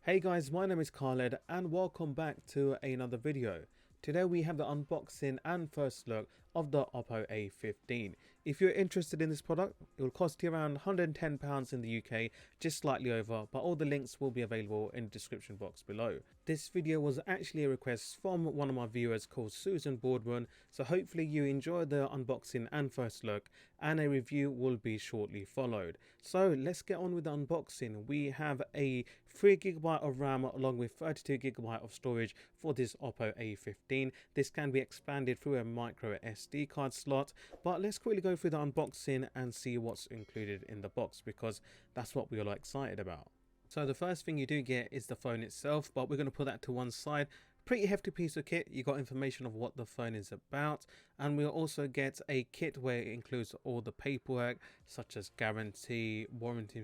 Hey guys, my name is Khaled and welcome back to another video. Today we have the unboxing and first look of the Oppo A15. If you're interested in this product, it will cost you around £110 in the UK, just slightly over, but all the links will be available in the description box below. This video was actually a request from one of my viewers called Susan Boardman, so hopefully you enjoy the unboxing and first look, and a review will be shortly followed. So let's get on with the unboxing. We have a 3GB of RAM along with 32GB of storage for this Oppo A15. This can be expanded through a microSD card slot, but let's quickly go through the unboxing and see what's included in the box, because that's what we are excited about. So the first thing you do get is the phone itself, but we're going to put that to one side. Pretty hefty piece of kit. You got information of what the phone is about, and we'll also get a kit where it includes all the paperwork such as guarantee, warranty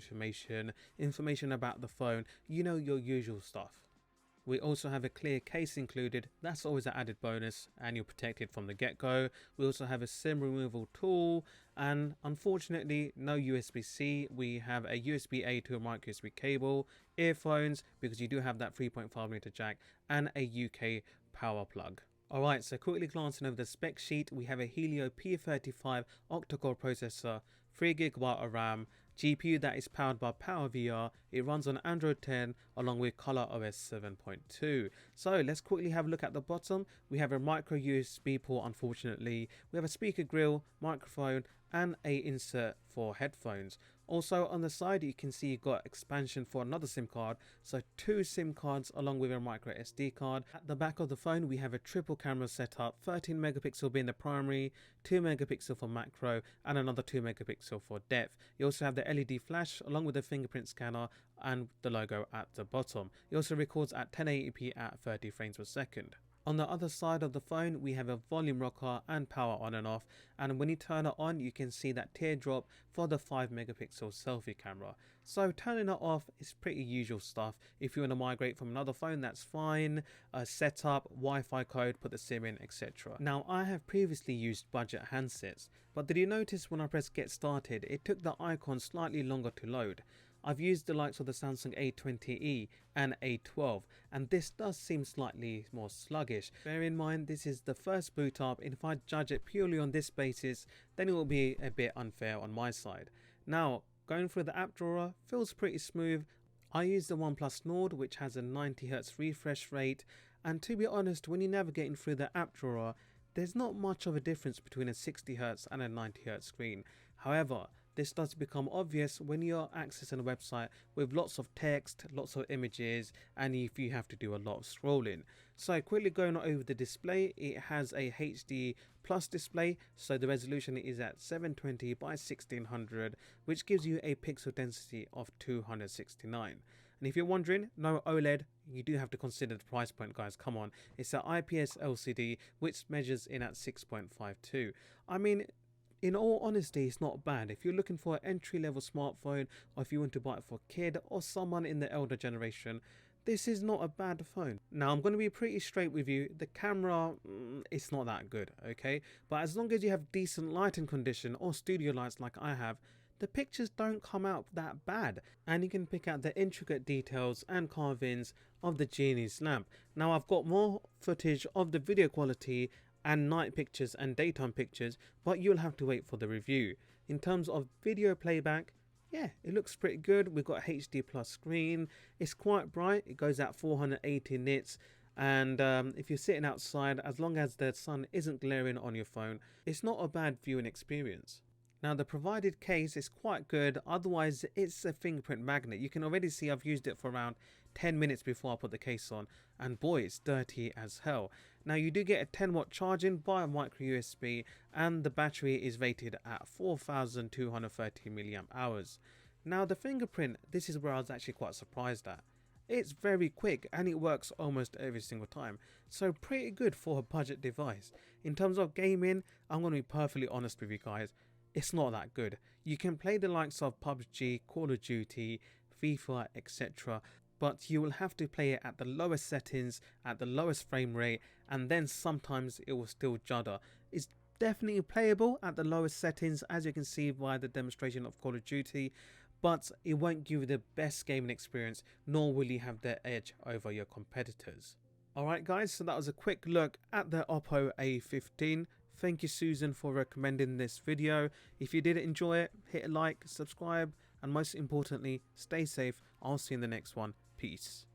information about the phone, you know, your usual stuff. We also have a clear case included. That's always an added bonus, and you're protected from the get-go. We also have a SIM removal tool, and unfortunately no USB-C. We have a USB-A to a micro USB cable, earphones because you do have that 3.5mm jack, and a UK power plug. Alright, so quickly glancing over the spec sheet, we have a Helio P35 octa-core processor, 3GB of RAM, GPU that is powered by PowerVR. It runs on Android 10 along with ColorOS 7.2. So let's quickly have a look at the bottom. We have a micro USB port, unfortunately. We have a speaker grill, microphone, and a insert for headphones. Also on the side you can see you've got expansion for another SIM card, so 2 SIM cards along with a micro SD card. At the back of the phone we have a triple camera setup, 13 megapixel being the primary, 2 megapixel for macro, and another 2 megapixel for depth. You also have the LED flash along with the fingerprint scanner and the logo at the bottom. It also records at 1080p at 30 frames per second. On the other side of the phone we have a volume rocker and power on and off, and when you turn it on you can see that teardrop for the 5 megapixel selfie camera. So turning it off is pretty usual stuff. If you want to migrate from another phone, that's fine. Setup, Wi-Fi code, put the SIM in, etc. Now I have previously used budget handsets, but did you notice when I press get started it took the icon slightly longer to load? I've used the likes of the Samsung A20e and A12, and this does seem slightly more sluggish. Bear in mind this is the first boot up, and if I judge it purely on this basis then it will be a bit unfair on my side. Now going through the app drawer feels pretty smooth. I use the OnePlus Nord, which has a 90Hz refresh rate, and to be honest, when you're navigating through the app drawer there's not much of a difference between a 60Hz and a 90Hz screen. However, this does become obvious when you're accessing a website with lots of text, lots of images, and if you have to do a lot of scrolling. So quickly going over the display, it has a HD plus display, so the resolution is at 720 by 1600, which gives you a pixel density of 269. And if you're wondering, no OLED, you do have to consider the price point, guys. Come on, it's an IPS LCD which measures in at 6.52. I mean, in all honesty, it's not bad. If you're looking for an entry-level smartphone, or if you want to buy it for a kid or someone in the elder generation, this is not a bad phone. Now I'm going to be pretty straight with you. The camera, it's not that good, okay? But as long as you have decent lighting condition or studio lights like I have, the pictures don't come out that bad, and you can pick out the intricate details and carvings of the genie's lamp. Now I've got more footage of the video quality and night pictures and daytime pictures, but you'll have to wait for the review. In terms of video playback, yeah, it looks pretty good. We've got HD plus screen, it's quite bright, it goes at 480 nits, and if you're sitting outside, as long as the sun isn't glaring on your phone, it's not a bad viewing experience. Now the provided case is quite good, otherwise it's a fingerprint magnet. You can already see I've used it for around 10 minutes before I put the case on, and boy, it's dirty as hell. Now you do get a 10-watt charging via micro USB, and the battery is rated at 4230 milliamp hours. Now the fingerprint, this is where I was actually quite surprised at. It's very quick and it works almost every single time, so pretty good for a budget device. In terms of gaming, I'm going to be perfectly honest with you guys, it's not that good. You can play the likes of PUBG, Call of Duty, FIFA, etc. but you will have to play it at the lowest settings, at the lowest frame rate, and then sometimes it will still judder. It's definitely playable at the lowest settings, as you can see by the demonstration of Call of Duty, but it won't give you the best gaming experience, nor will you have the edge over your competitors. Alright guys, so that was a quick look at the Oppo A15. Thank you Susan for recommending this video. If you did enjoy it, hit a like, subscribe, and most importantly, stay safe. I'll see you in the next one. Peace.